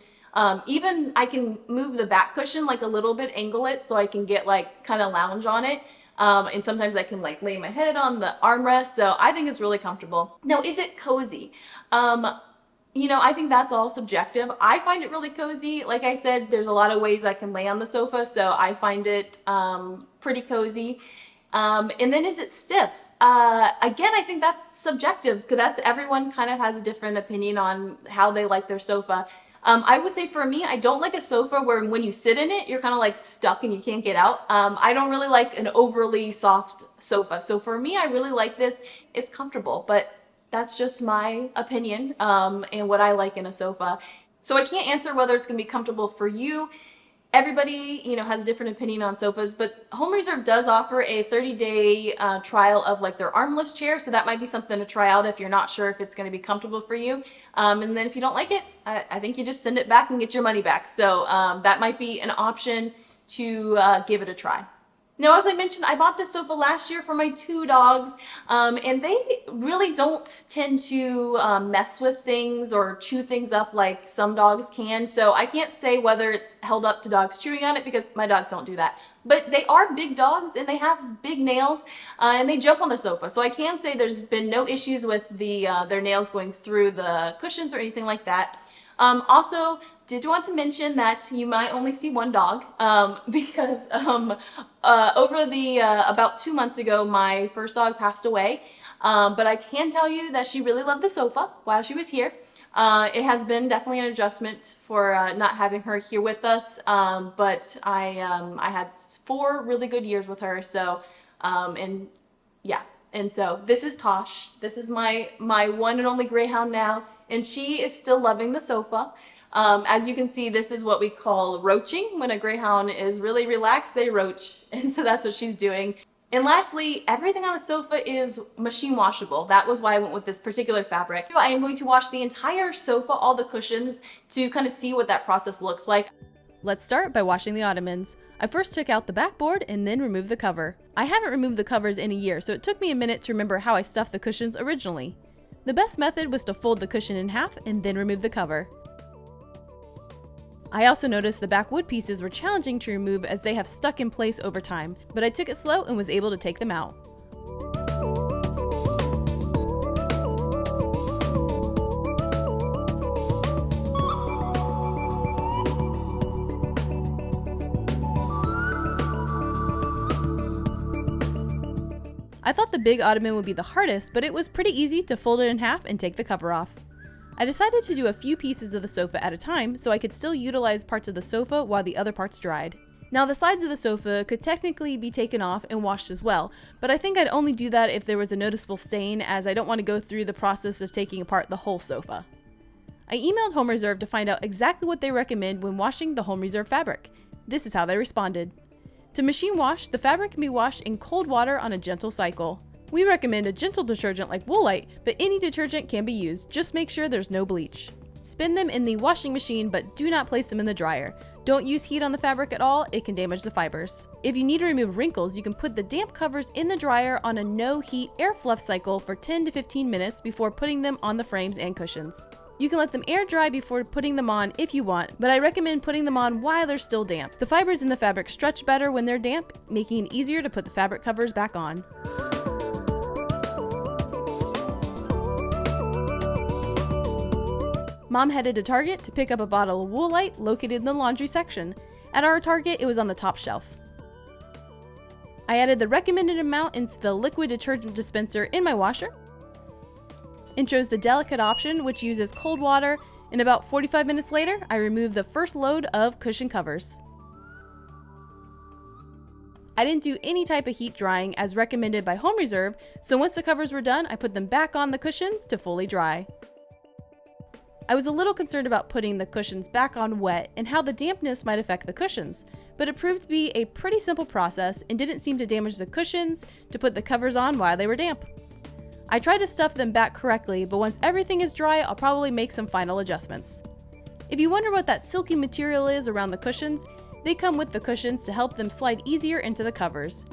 move the back cushion like a little bit, angle it so I can get like kind of lounge on it. And sometimes I can like lay my head on the armrest, so I think it's really comfortable. Now, is it cozy? You know, I think that's all subjective. I find it really cozy. Like I said, there's a lot of ways I can lay on the sofa, so I find it pretty cozy. And then is it stiff? Again, I think that's subjective because everyone kind of has a different opinion on how they like their sofa. I would say for me, I don't like a sofa where when you sit in it, you're kind of like stuck and you can't get out. I don't really like an overly soft sofa. So for me, I really like this. It's comfortable, but that's just my opinion and what I like in a sofa. So I can't answer whether it's going to be comfortable for you. Everybody, you know, has a different opinion on sofas, but Home Reserve does offer a 30-day trial of like their armless chair, so that might be something to try out if you're not sure if it's going to be comfortable for you. And then if you don't like it, I think you just send it back and get your money back. So that might be an option to give it a try. Now, as I mentioned, I bought this sofa last year for my 2 dogs, and they really don't tend to mess with things or chew things up like some dogs can. So I can't say whether it's held up to dogs chewing on it because my dogs don't do that. But they are big dogs and they have big nails and they jump on the sofa. So I can say there's been no issues with their nails going through the cushions or anything like that. Also, did want to mention that you might only see 1 dog because over about 2 months ago, my first dog passed away. But I can tell you that she really loved the sofa while she was here. It has been definitely an adjustment for not having her here with us, but I had 4 really good years with her. So, and yeah. And so this is Tosh. This is my one and only Greyhound now, and she is still loving the sofa. As you can see, this is what we call roaching. When a Greyhound is really relaxed, they roach, and so that's what she's doing. And lastly, everything on the sofa is machine washable. That was why I went with this particular fabric. I am going to wash the entire sofa, all the cushions, to kind of see what that process looks like. Let's start by washing the ottomans. I first took out the backboard and then removed the cover. I haven't removed the covers in a year, so it took me a minute to remember how I stuffed the cushions originally. The best method was to fold the cushion in half and then remove the cover. I also noticed the back wood pieces were challenging to remove as they have stuck in place over time, but I took it slow and was able to take them out. I thought the big ottoman would be the hardest, but it was pretty easy to fold it in half and take the cover off. I decided to do a few pieces of the sofa at a time so I could still utilize parts of the sofa while the other parts dried. Now the sides of the sofa could technically be taken off and washed as well, but I think I'd only do that if there was a noticeable stain, as I don't want to go through the process of taking apart the whole sofa. I emailed Home Reserve to find out exactly what they recommend when washing the Home Reserve fabric. This is how they responded. To machine wash, the fabric can be washed in cold water on a gentle cycle. We recommend a gentle detergent like Woolite, but any detergent can be used, just make sure there's no bleach. Spin them in the washing machine, but do not place them in the dryer. Don't use heat on the fabric at all, it can damage the fibers. If you need to remove wrinkles, you can put the damp covers in the dryer on a no-heat air fluff cycle for 10 to 15 minutes before putting them on the frames and cushions. You can let them air dry before putting them on if you want, but I recommend putting them on while they're still damp. The fibers in the fabric stretch better when they're damp, making it easier to put the fabric covers back on. Mom headed to Target to pick up a bottle of Woolite located in the laundry section. At our Target, it was on the top shelf. I added the recommended amount into the liquid detergent dispenser in my washer and chose the delicate option, which uses cold water, and about 45 minutes later, I removed the first load of cushion covers. I didn't do any type of heat drying as recommended by Home Reserve, so once the covers were done, I put them back on the cushions to fully dry. I was a little concerned about putting the cushions back on wet and how the dampness might affect the cushions, but it proved to be a pretty simple process and didn't seem to damage the cushions to put the covers on while they were damp. I tried to stuff them back correctly, but once everything is dry, I'll probably make some final adjustments. If you wonder what that silky material is around the cushions, they come with the cushions to help them slide easier into the covers.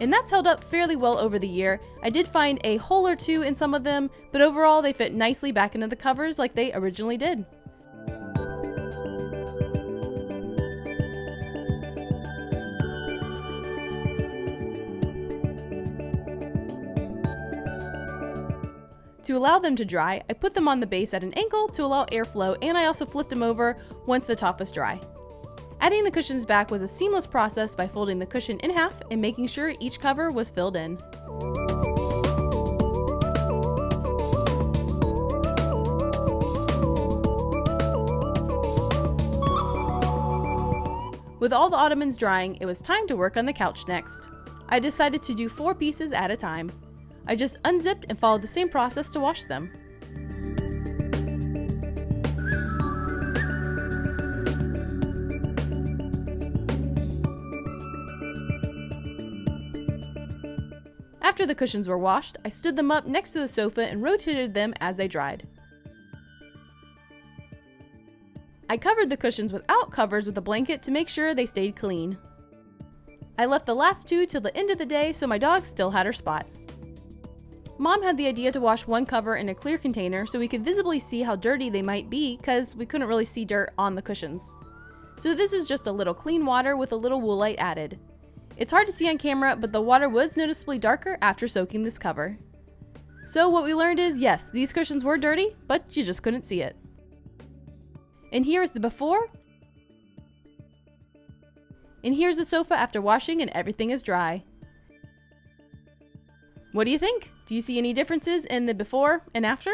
And that's held up fairly well over the year. I did find a hole or two in some of them, but overall they fit nicely back into the covers like they originally did. To allow them to dry, I put them on the base at an angle to allow airflow, and I also flipped them over once the top was dry. Adding the cushions back was a seamless process by folding the cushion in half and making sure each cover was filled in. With all the ottomans drying, it was time to work on the couch next. I decided to do 4 pieces at a time. I just unzipped and followed the same process to wash them. After the cushions were washed, I stood them up next to the sofa and rotated them as they dried. I covered the cushions without covers with a blanket to make sure they stayed clean. I left the last 2 till the end of the day so my dog still had her spot. Mom had the idea to wash one cover in a clear container so we could visibly see how dirty they might be because we couldn't really see dirt on the cushions. So this is just a little clean water with a little Woolite added. It's hard to see on camera, but the water was noticeably darker after soaking this cover. So what we learned is, yes, these cushions were dirty, but you just couldn't see it. And here is the before. And here's the sofa after washing and everything is dry. What do you think? Do you see any differences in the before and after?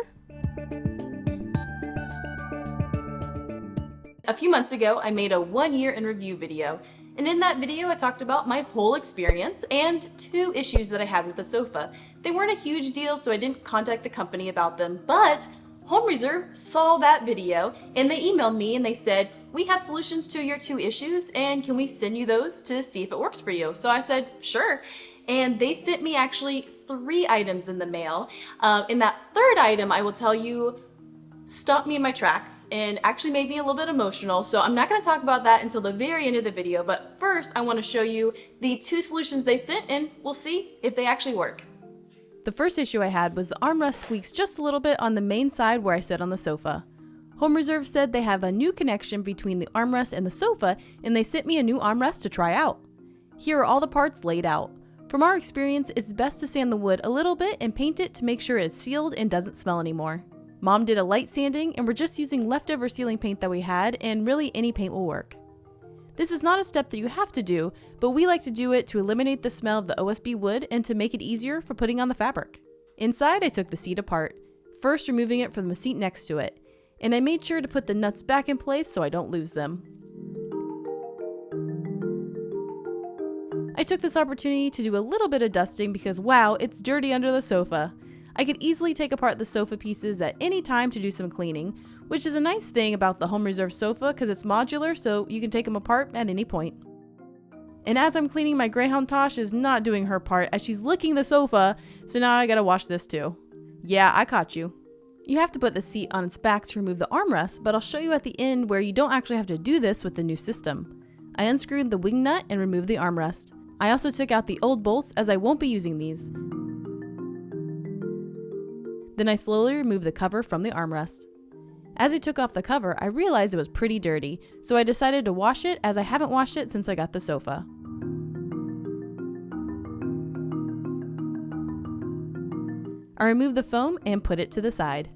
A few months ago, I made a 1-year in review video, and in that video I talked about my whole experience and 2 issues that I had with the sofa. They weren't a huge deal, so I didn't contact the company about them, but Home Reserve saw that video and they emailed me and they said, "We have solutions to your 2 issues, and can we send you those to see if it works for you?" So I said, sure. And they sent me actually 3 items in the mail. And that 3rd item, I will tell you, stopped me in my tracks and actually made me a little bit emotional. So I'm not going to talk about that until the very end of the video. But first, I want to show you the 2 solutions they sent, and we'll see if they actually work. The first issue I had was the armrest squeaks just a little bit on the main side where I sit on the sofa. Home Reserve said they have a new connection between the armrest and the sofa, and they sent me a new armrest to try out. Here are all the parts laid out. From our experience, it's best to sand the wood a little bit and paint it to make sure it's sealed and doesn't smell anymore. Mom did a light sanding and we're just using leftover sealing paint that we had, and really any paint will work. This is not a step that you have to do, but we like to do it to eliminate the smell of the OSB wood and to make it easier for putting on the fabric. Inside, I took the seat apart, first removing it from the seat next to it, and I made sure to put the nuts back in place so I don't lose them. I took this opportunity to do a little bit of dusting because wow, it's dirty under the sofa. I could easily take apart the sofa pieces at any time to do some cleaning, which is a nice thing about the Home Reserve sofa because it's modular, so you can take them apart at any point. And as I'm cleaning, my Greyhound Tosh is not doing her part as she's licking the sofa, so now I gotta wash this too. Yeah, I caught you. You have to put the seat on its back to remove the armrest, but I'll show you at the end where you don't actually have to do this with the new system. I unscrewed the wing nut and removed the armrest. I also took out the old bolts as I won't be using these. Then I slowly removed the cover from the armrest. As I took off the cover, I realized it was pretty dirty, so I decided to wash it as I haven't washed it since I got the sofa. I removed the foam and put it to the side.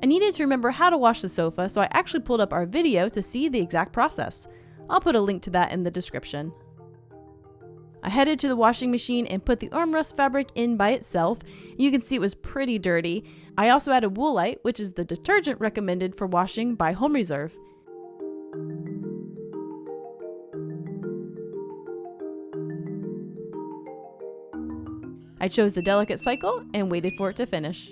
I needed to remember how to wash the sofa, so I actually pulled up our video to see the exact process. I'll put a link to that in the description. I headed to the washing machine and put the armrest fabric in by itself. You can see it was pretty dirty. I also added Woolite, which is the detergent recommended for washing by Home Reserve. I chose the delicate cycle and waited for it to finish.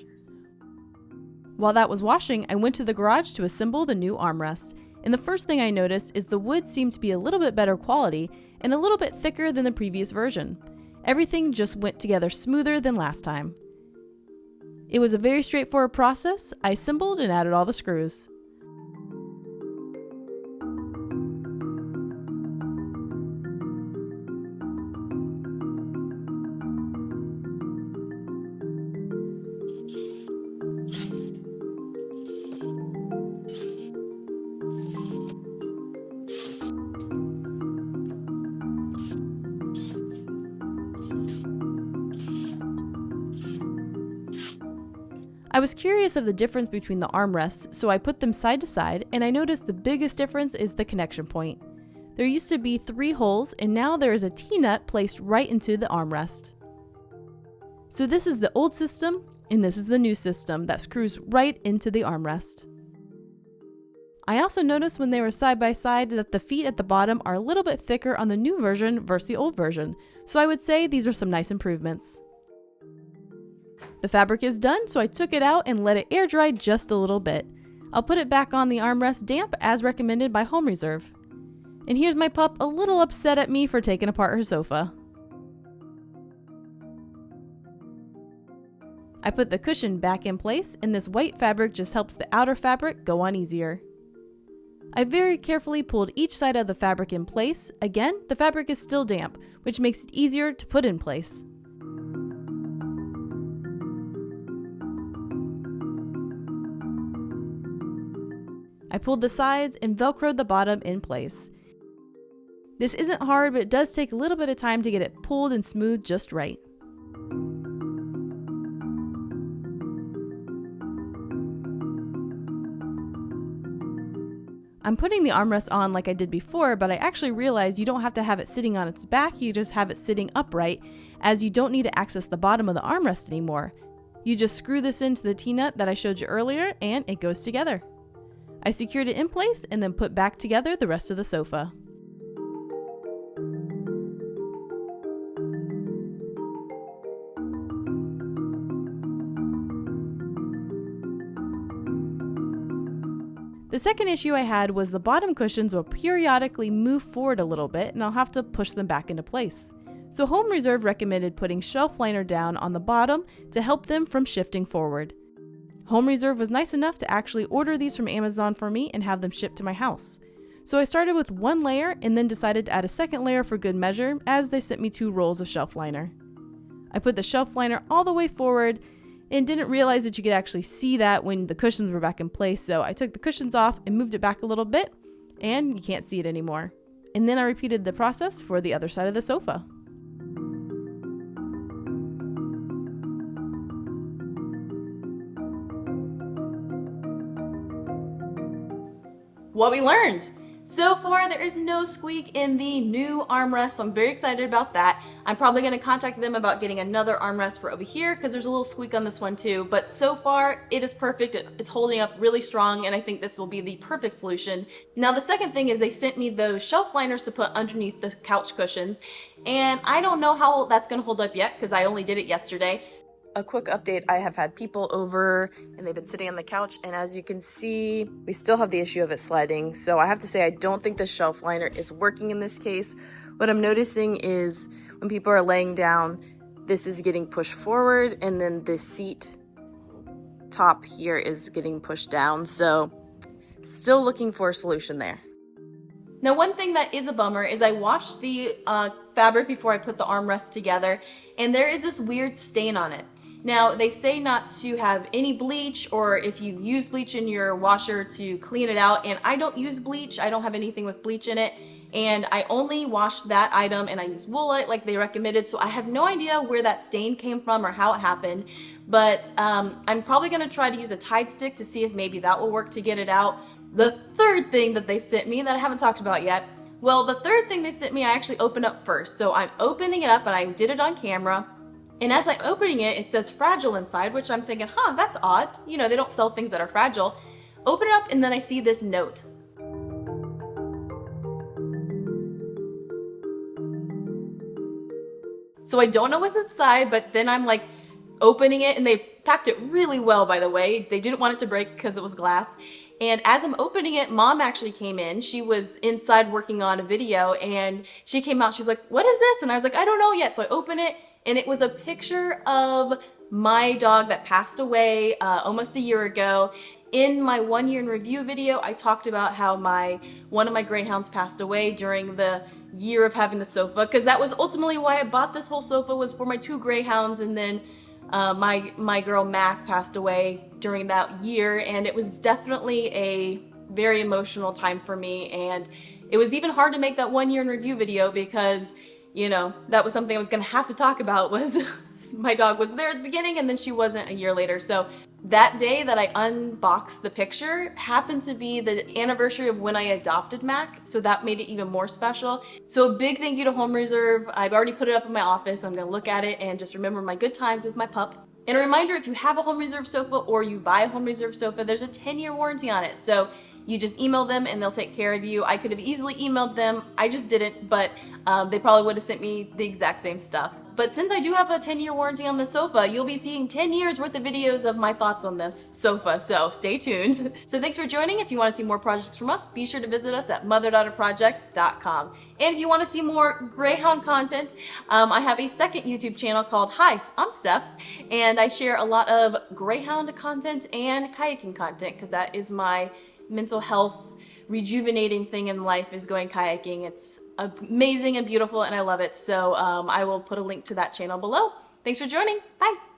While that was washing, I went to the garage to assemble the new armrest. And the first thing I noticed is the wood seemed to be a little bit better quality and a little bit thicker than the previous version. Everything just went together smoother than last time. It was a very straightforward process. I assembled and added all the screws. I was curious of the difference between the armrests, so I put them side to side, and I noticed the biggest difference is the connection point. There used to be 3 holes, and now there is a T-nut placed right into the armrest. So this is the old system, and this is the new system that screws right into the armrest. I also noticed when they were side by side that the feet at the bottom are a little bit thicker on the new version versus the old version, so I would say these are some nice improvements. The fabric is done, so I took it out and let it air dry just a little bit. I'll put it back on the armrest damp as recommended by Home Reserve. And here's my pup a little upset at me for taking apart her sofa. I put the cushion back in place, and this white fabric just helps the outer fabric go on easier. I very carefully pulled each side of the fabric in place. Again, the fabric is still damp, which makes it easier to put in place. I pulled the sides and velcroed the bottom in place. This isn't hard, but it does take a little bit of time to get it pulled and smoothed just right. I'm putting the armrest on like I did before, but I actually realized you don't have to have it sitting on its back, you just have it sitting upright, as you don't need to access the bottom of the armrest anymore. You just screw this into the T-nut that I showed you earlier, and it goes together. I secured it in place and then put back together the rest of the sofa. The second issue I had was the bottom cushions will periodically move forward a little bit and I'll have to push them back into place. So Home Reserve recommended putting shelf liner down on the bottom to help them from shifting forward. Home Reserve was nice enough to actually order these from Amazon for me and have them shipped to my house. So I started with 1 layer and then decided to add a second layer for good measure as they sent me 2 rolls of shelf liner. I put the shelf liner all the way forward and didn't realize that you could actually see that when the cushions were back in place, so I took the cushions off and moved it back a little bit and you can't see it anymore. And then I repeated the process for the other side of the sofa. what we learned. So far, there is no squeak in the new armrest, so I'm very excited about that. I'm probably going to contact them about getting another armrest for over here because there's a little squeak on this one too, but so far it is perfect. It's holding up really strong, and I think this will be the perfect solution. Now the second thing is they sent me those shelf liners to put underneath the couch cushions, and I don't know how that's going to hold up yet because I only did it yesterday. A quick update, I have had people over and they've been sitting on the couch, and as you can see, we still have the issue of it sliding. So I have to say I don't think the shelf liner is working in this case. What I'm noticing is when people are laying down, this is getting pushed forward, and then the seat top here is getting pushed down. So still looking for a solution there. Now, one thing that is a bummer is I washed the fabric before I put the armrest together, and there is this weird stain on it. Now, they say not to have any bleach, or if you use bleach in your washer, to clean it out, and I don't use bleach. I don't have anything with bleach in it, and I only washed that item and I used Woolite like they recommended, so I have no idea where that stain came from or how it happened, but I'm probably going to try to use a Tide stick to see if maybe that will work to get it out. The third thing that they sent me that I haven't talked about yet, well, the third thing they sent me I actually opened up first. So I'm opening it up, and I did it on camera. And as I'm opening it, it says fragile inside, which I'm thinking, huh, that's odd. You know, they don't sell things that are fragile. Open it up, and then I see this note. So I don't know what's inside, but then I'm like opening it, and they packed it really well, by the way. They didn't want it to break because it was glass. And as I'm opening it, Mom actually came in. She was inside working on a video, and she came out. She's like, what is this? And I was like, I don't know yet. So I open it, and it was a picture of my dog that passed away almost a year ago. In my 1 year in review video, I talked about how one of my greyhounds passed away during the year of having the sofa, because that was ultimately why I bought this whole sofa, was for my 2 greyhounds, and then my girl Mac passed away during that year, and it was definitely a very emotional time for me. And it was even hard to make that 1 year in review video because, you know, that was something I was gonna have to talk about, was my dog was there at the beginning and then she wasn't a year later. So that day that I unboxed the picture happened to be the anniversary of when I adopted Mac, so that made it even more special. So a big thank you to Home Reserve. I've already put it up in my office. I'm gonna look at it and just remember my good times with my pup. And a reminder, if you have a Home Reserve sofa or you buy a Home Reserve sofa, there's a 10-year warranty on it. So you just email them and they'll take care of you. I could have easily emailed them. I just didn't, but they probably would have sent me the exact same stuff. But since I do have a 10-year warranty on the sofa, you'll be seeing 10 years worth of videos of my thoughts on this sofa, so stay tuned. So thanks for joining. If you want to see more projects from us, be sure to visit us at motherdaughterprojects.com. And if you want to see more Greyhound content, I have a second YouTube channel called Hi, I'm Steph, and I share a lot of Greyhound content and kayaking content, because that is my mental health rejuvenating thing in life, is going kayaking. It's amazing and beautiful, and I love it. So I will put a link to that channel below. Thanks for joining. Bye.